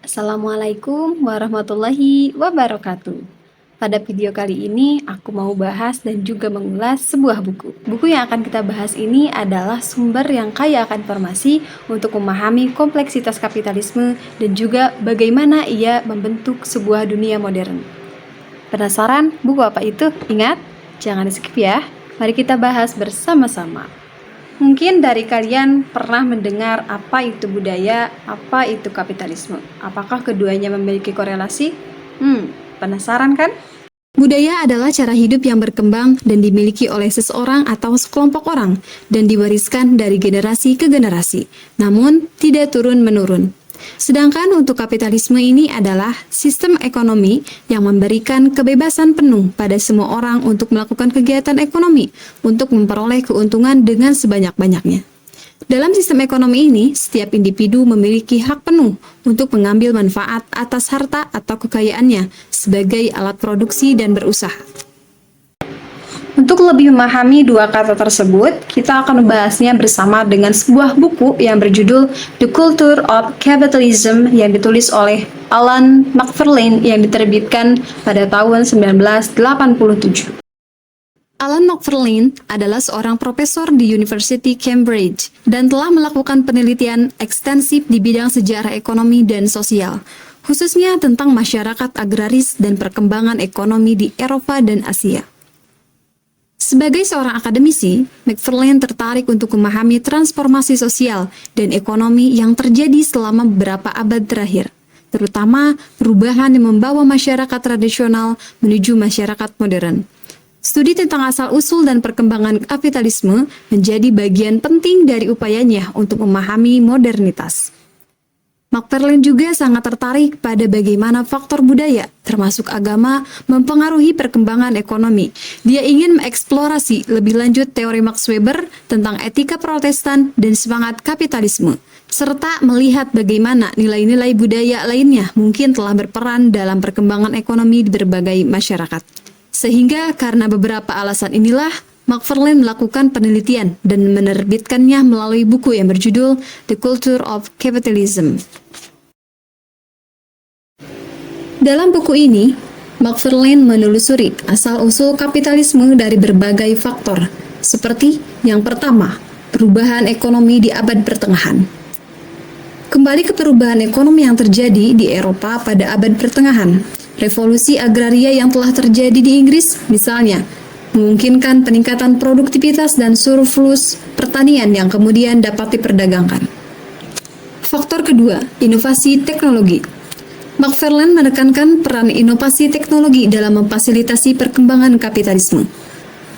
Assalamualaikum warahmatullahi wabarakatuh. Pada video kali ini, aku mau bahas dan juga mengulas sebuah buku. Buku yang akan kita bahas ini adalah sumber yang kaya akan informasi untuk memahami kompleksitas kapitalisme dan juga bagaimana ia membentuk sebuah dunia modern. Penasaran buku apa itu? Ingat, jangan di-skip ya. Mari kita bahas bersama-sama. Mungkin dari kalian pernah mendengar apa itu budaya, apa itu kapitalisme. Apakah keduanya memiliki korelasi? Penasaran kan? Budaya adalah cara hidup yang berkembang dan dimiliki oleh seseorang atau sekelompok orang dan diwariskan dari generasi ke generasi, namun tidak turun-menurun. Sedangkan untuk kapitalisme ini adalah sistem ekonomi yang memberikan kebebasan penuh pada semua orang untuk melakukan kegiatan ekonomi untuk memperoleh keuntungan dengan sebanyak-banyaknya. Dalam sistem ekonomi ini, setiap individu memiliki hak penuh untuk mengambil manfaat atas harta atau kekayaannya sebagai alat produksi dan berusaha. Untuk lebih memahami dua kata tersebut, kita akan membahasnya bersama dengan sebuah buku yang berjudul The Culture of Capitalism yang ditulis oleh Alan McFarlane yang diterbitkan pada tahun 1987. Alan McFarlane adalah seorang profesor di University Cambridge dan telah melakukan penelitian ekstensif di bidang sejarah ekonomi dan sosial, khususnya tentang masyarakat agraris dan perkembangan ekonomi di Eropa dan Asia. Sebagai seorang akademisi, McFarlane tertarik untuk memahami transformasi sosial dan ekonomi yang terjadi selama beberapa abad terakhir, terutama perubahan yang membawa masyarakat tradisional menuju masyarakat modern. Studi tentang asal-usul dan perkembangan kapitalisme menjadi bagian penting dari upayanya untuk memahami modernitas. McFarlane juga sangat tertarik pada bagaimana faktor budaya, termasuk agama, mempengaruhi perkembangan ekonomi. Dia ingin mengeksplorasi lebih lanjut teori Max Weber tentang etika Protestan dan semangat kapitalisme, serta melihat bagaimana nilai-nilai budaya lainnya mungkin telah berperan dalam perkembangan ekonomi di berbagai masyarakat. Sehingga karena beberapa alasan inilah, McFarlane melakukan penelitian dan menerbitkannya melalui buku yang berjudul The Culture of Capitalism. Dalam buku ini, McFarlane menelusuri asal-usul kapitalisme dari berbagai faktor, seperti yang pertama, perubahan ekonomi di abad pertengahan. Kembali ke perubahan ekonomi yang terjadi di Eropa pada abad pertengahan, revolusi agraria yang telah terjadi di Inggris, misalnya, memungkinkan peningkatan produktivitas dan surplus pertanian yang kemudian dapat diperdagangkan. Faktor kedua, inovasi teknologi. McFarlane menekankan peran inovasi teknologi dalam memfasilitasi perkembangan kapitalisme.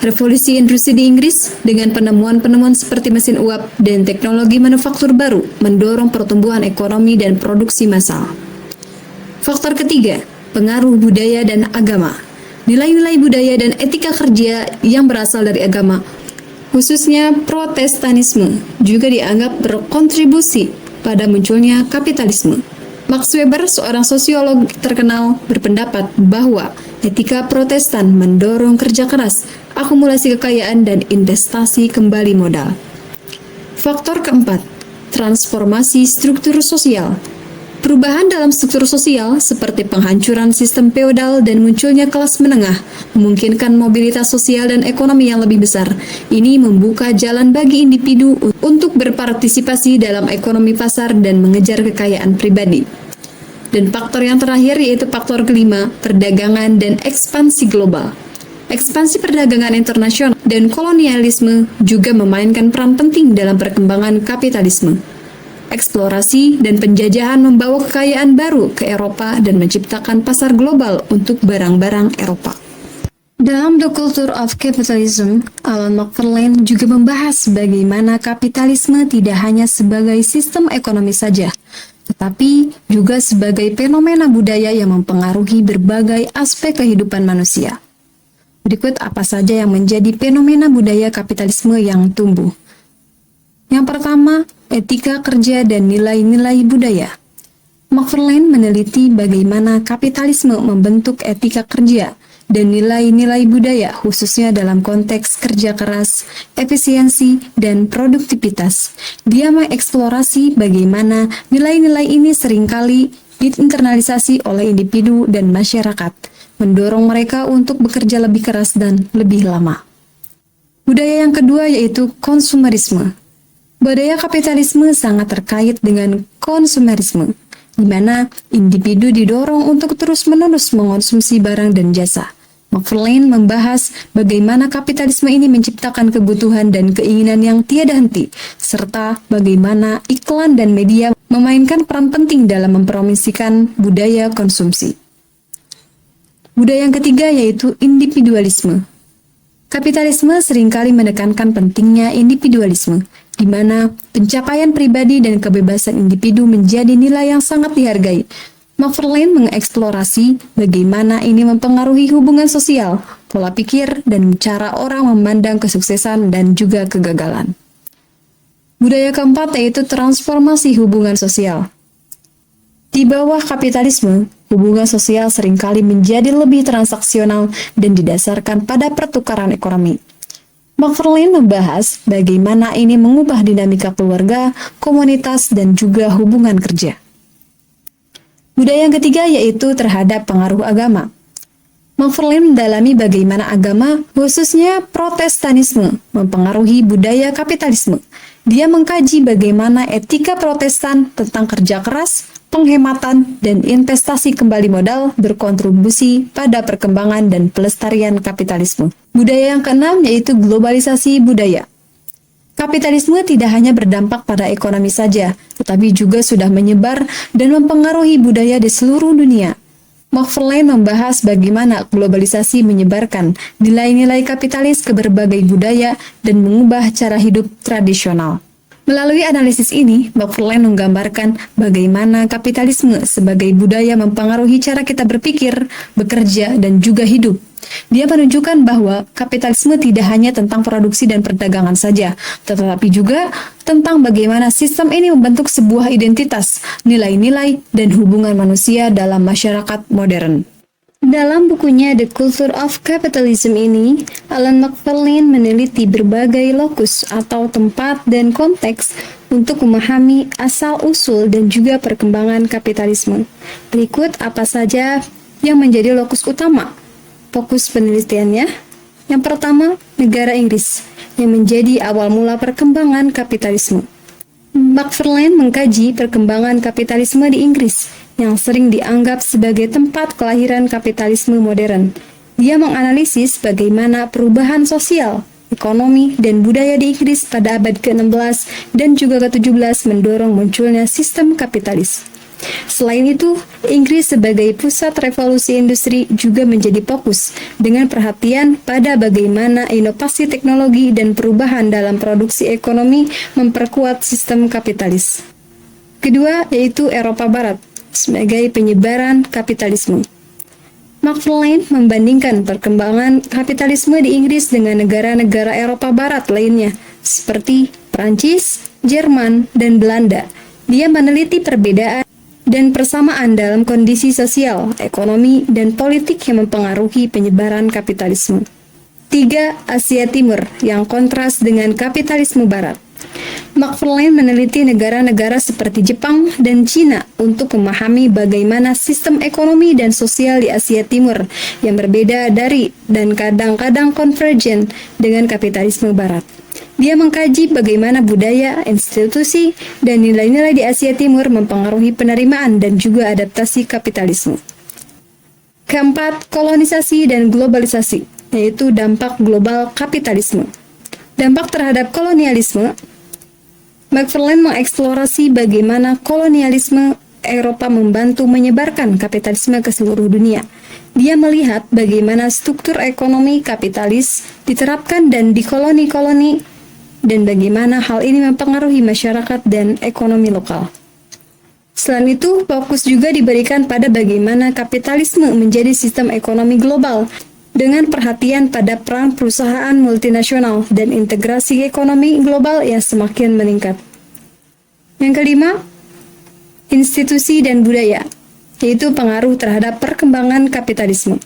Revolusi industri di Inggris dengan penemuan-penemuan seperti mesin uap dan teknologi manufaktur baru mendorong pertumbuhan ekonomi dan produksi massal. Faktor ketiga, pengaruh budaya dan agama. Nilai-nilai budaya dan etika kerja yang berasal dari agama, khususnya Protestanisme, juga dianggap berkontribusi pada munculnya kapitalisme. Max Weber, seorang sosiolog terkenal, berpendapat bahwa etika Protestan mendorong kerja keras, akumulasi kekayaan, dan investasi kembali modal. Faktor keempat, transformasi struktur sosial. Perubahan dalam struktur sosial seperti penghancuran sistem feodal dan munculnya kelas menengah memungkinkan mobilitas sosial dan ekonomi yang lebih besar. Ini membuka jalan bagi individu untuk berpartisipasi dalam ekonomi pasar dan mengejar kekayaan pribadi. Dan faktor yang terakhir yaitu faktor kelima, perdagangan dan ekspansi global. Ekspansi perdagangan internasional dan kolonialisme juga memainkan peran penting dalam perkembangan kapitalisme. Eksplorasi dan penjajahan membawa kekayaan baru ke Eropa dan menciptakan pasar global untuk barang-barang Eropa. Dalam The Culture of Capitalism, Alan McFarlane juga membahas bagaimana kapitalisme tidak hanya sebagai sistem ekonomi saja, tetapi juga sebagai fenomena budaya yang mempengaruhi berbagai aspek kehidupan manusia. Berikut apa saja yang menjadi fenomena budaya kapitalisme yang tumbuh. Yang pertama, etika kerja dan nilai-nilai budaya. McFarlane meneliti bagaimana kapitalisme membentuk etika kerja dan nilai-nilai budaya khususnya dalam konteks kerja keras, efisiensi, dan produktivitas. Dia mengeksplorasi bagaimana nilai-nilai ini seringkali diinternalisasi oleh individu dan masyarakat, mendorong mereka untuk bekerja lebih keras dan lebih lama. Budaya yang kedua yaitu konsumerisme. Budaya kapitalisme sangat terkait dengan konsumerisme, di mana individu didorong untuk terus-menerus mengonsumsi barang dan jasa. McFarlane membahas bagaimana kapitalisme ini menciptakan kebutuhan dan keinginan yang tiada henti, serta bagaimana iklan dan media memainkan peran penting dalam mempromosikan budaya konsumsi. Budaya yang ketiga yaitu individualisme. Kapitalisme seringkali menekankan pentingnya individualisme, di mana pencapaian pribadi dan kebebasan individu menjadi nilai yang sangat dihargai. McFarlane mengeksplorasi bagaimana ini mempengaruhi hubungan sosial, pola pikir, dan cara orang memandang kesuksesan dan juga kegagalan. Budaya keempat yaitu transformasi hubungan sosial. Di bawah kapitalisme, hubungan sosial seringkali menjadi lebih transaksional dan didasarkan pada pertukaran ekonomi. McFarlane membahas bagaimana ini mengubah dinamika keluarga, komunitas, dan juga hubungan kerja. Budaya yang ketiga yaitu terhadap pengaruh agama. McFarlane mendalami bagaimana agama, khususnya Protestanisme, mempengaruhi budaya kapitalisme. Dia mengkaji bagaimana etika Protestan tentang kerja keras, penghematan, dan investasi kembali modal berkontribusi pada perkembangan dan pelestarian kapitalisme. Budaya yang keenam yaitu globalisasi budaya. Kapitalisme tidak hanya berdampak pada ekonomi saja, tetapi juga sudah menyebar dan mempengaruhi budaya di seluruh dunia. McFarlane membahas bagaimana globalisasi menyebarkan nilai-nilai kapitalis ke berbagai budaya dan mengubah cara hidup tradisional. Melalui analisis ini, McFarlane menggambarkan bagaimana kapitalisme sebagai budaya mempengaruhi cara kita berpikir, bekerja, dan juga hidup. Dia menunjukkan bahwa kapitalisme tidak hanya tentang produksi dan perdagangan saja, tetapi juga tentang bagaimana sistem ini membentuk sebuah identitas, nilai-nilai, dan hubungan manusia dalam masyarakat modern. Dalam bukunya The Culture of Capitalism ini, Alan McFarlane meneliti berbagai lokus atau tempat dan konteks untuk memahami asal-usul dan juga perkembangan kapitalisme. Berikut apa saja yang menjadi lokus utama. Fokus penelitiannya. Yang pertama, negara Inggris, yang menjadi awal mula perkembangan kapitalisme. McFarlane mengkaji perkembangan kapitalisme di Inggris, yang sering dianggap sebagai tempat kelahiran kapitalisme modern. Dia menganalisis bagaimana perubahan sosial, ekonomi, dan budaya di Inggris pada abad ke-16 dan juga ke-17 mendorong munculnya sistem kapitalis. Selain itu, Inggris sebagai pusat revolusi industri juga menjadi fokus dengan perhatian pada bagaimana inovasi teknologi dan perubahan dalam produksi ekonomi memperkuat sistem kapitalis. Kedua, yaitu Eropa Barat sebagai penyebaran kapitalisme. McFarlane membandingkan perkembangan kapitalisme di Inggris dengan negara-negara Eropa Barat lainnya, seperti Prancis, Jerman, dan Belanda. Dia meneliti perbedaan dan persamaan dalam kondisi sosial, ekonomi, dan politik yang mempengaruhi penyebaran kapitalisme. 3. Asia Timur yang kontras dengan kapitalisme Barat. McFarlane meneliti negara-negara seperti Jepang dan Cina untuk memahami bagaimana sistem ekonomi dan sosial di Asia Timur yang berbeda dari dan kadang-kadang konvergen dengan kapitalisme Barat. Dia mengkaji bagaimana budaya, institusi, dan nilai-nilai di Asia Timur mempengaruhi penerimaan dan juga adaptasi kapitalisme. Keempat, kolonisasi dan globalisasi, yaitu dampak global kapitalisme. Dampak terhadap kolonialisme. McFarlane mengeksplorasi bagaimana kolonialisme Eropa membantu menyebarkan kapitalisme ke seluruh dunia. Dia melihat bagaimana struktur ekonomi kapitalis diterapkan dan di koloni-koloni dan bagaimana hal ini mempengaruhi masyarakat dan ekonomi lokal. Selain itu, fokus juga diberikan pada bagaimana kapitalisme menjadi sistem ekonomi global dengan perhatian pada peran perusahaan multinasional dan integrasi ekonomi global yang semakin meningkat. Yang kelima, institusi dan budaya, yaitu pengaruh terhadap perkembangan kapitalisme.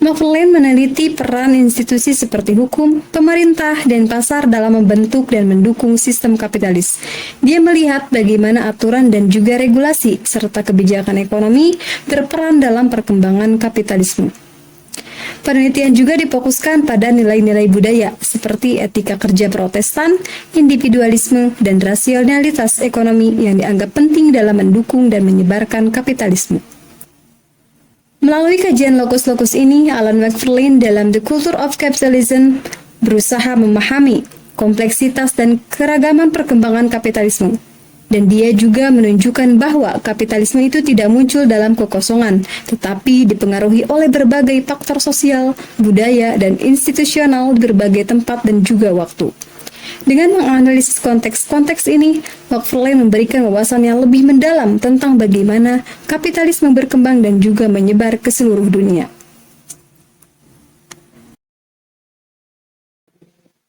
McFarlane meneliti peran institusi seperti hukum, pemerintah, dan pasar dalam membentuk dan mendukung sistem kapitalis. Dia melihat bagaimana aturan dan juga regulasi serta kebijakan ekonomi berperan dalam perkembangan kapitalisme. Penelitian juga difokuskan pada nilai-nilai budaya seperti etika kerja Protestan, individualisme, dan rasionalitas ekonomi yang dianggap penting dalam mendukung dan menyebarkan kapitalisme. Melalui kajian lokus-lokus ini, Alan McFarlane dalam The Culture of Capitalism berusaha memahami kompleksitas dan keragaman perkembangan kapitalisme. Dan dia juga menunjukkan bahwa kapitalisme itu tidak muncul dalam kekosongan, tetapi dipengaruhi oleh berbagai faktor sosial, budaya, dan institusional di berbagai tempat dan juga waktu. Dengan menganalisis konteks-konteks ini, McFarlane memberikan wawasan yang lebih mendalam tentang bagaimana kapitalisme berkembang dan juga menyebar ke seluruh dunia.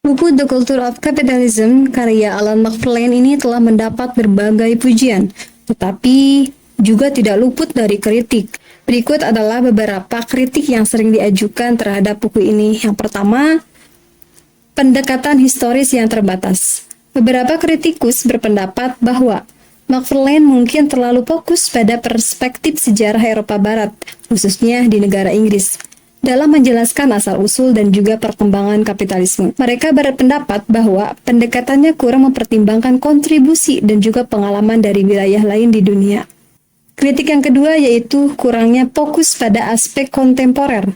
Buku The Culture of Capitalism karya Alan McFarlane ini telah mendapat berbagai pujian, tetapi juga tidak luput dari kritik. Berikut adalah beberapa kritik yang sering diajukan terhadap buku ini. Yang pertama, pendekatan historis yang terbatas. Beberapa kritikus berpendapat bahwa McFarlane mungkin terlalu fokus pada perspektif sejarah Eropa Barat, khususnya di negara Inggris, dalam menjelaskan asal-usul dan juga perkembangan kapitalisme. Mereka berpendapat bahwa pendekatannya kurang mempertimbangkan kontribusi dan juga pengalaman dari wilayah lain di dunia. Kritik yang kedua yaitu kurangnya fokus pada aspek kontemporer.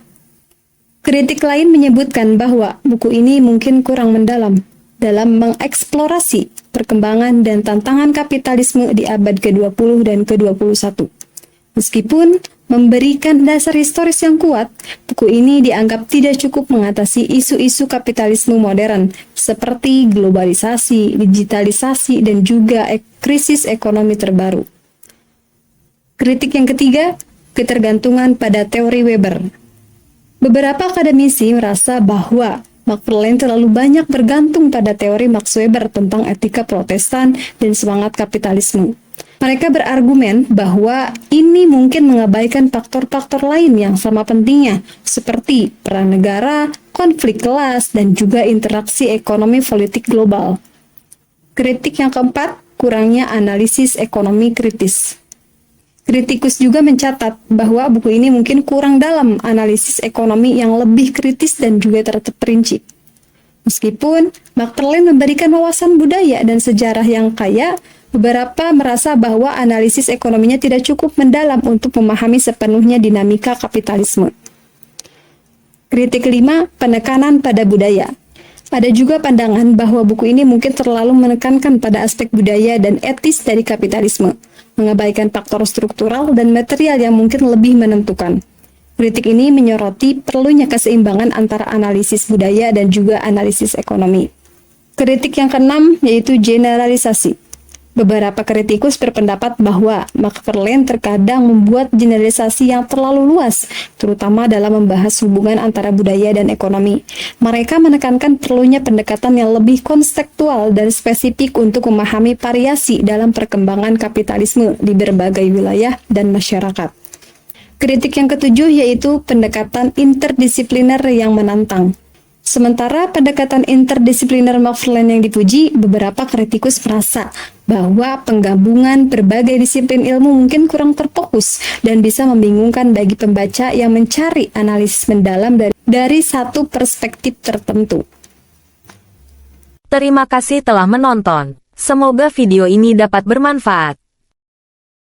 Kritik lain menyebutkan bahwa buku ini mungkin kurang mendalam dalam mengeksplorasi perkembangan dan tantangan kapitalisme di abad ke-20 dan ke-21. Meskipun memberikan dasar historis yang kuat, buku ini dianggap tidak cukup mengatasi isu-isu kapitalisme modern seperti globalisasi, digitalisasi, dan juga krisis ekonomi terbaru. Kritik yang ketiga, ketergantungan pada teori Weber. Beberapa akademisi merasa bahwa McFarlane terlalu banyak bergantung pada teori Max Weber tentang etika Protestan dan semangat kapitalisme. Mereka berargumen bahwa ini mungkin mengabaikan faktor-faktor lain yang sama pentingnya, seperti peran negara, konflik kelas, dan juga interaksi ekonomi politik global. Kritik yang keempat, kurangnya analisis ekonomi kritis. Kritikus juga mencatat bahwa buku ini mungkin kurang dalam analisis ekonomi yang lebih kritis dan juga terperinci. Meskipun McFarlane memberikan wawasan budaya dan sejarah yang kaya, beberapa merasa bahwa analisis ekonominya tidak cukup mendalam untuk memahami sepenuhnya dinamika kapitalisme. Kritik kelima, penekanan pada budaya. Ada juga pandangan bahwa buku ini mungkin terlalu menekankan pada aspek budaya dan etis dari kapitalisme, mengabaikan faktor struktural dan material yang mungkin lebih menentukan. Kritik ini menyoroti perlunya keseimbangan antara analisis budaya dan juga analisis ekonomi. Kritik yang keenam yaitu generalisasi. Beberapa kritikus berpendapat bahwa McFarlane terkadang membuat generalisasi yang terlalu luas, terutama dalam membahas hubungan antara budaya dan ekonomi. Mereka menekankan perlunya pendekatan yang lebih konseptual dan spesifik untuk memahami variasi dalam perkembangan kapitalisme di berbagai wilayah dan masyarakat. Kritik yang ketujuh yaitu pendekatan interdisipliner yang menantang. Sementara pendekatan interdisipliner McFarlane yang dipuji, beberapa kritikus merasa bahwa penggabungan berbagai disiplin ilmu mungkin kurang terfokus dan bisa membingungkan bagi pembaca yang mencari analisis mendalam dari satu perspektif tertentu. Terima kasih telah menonton. Semoga video ini dapat bermanfaat.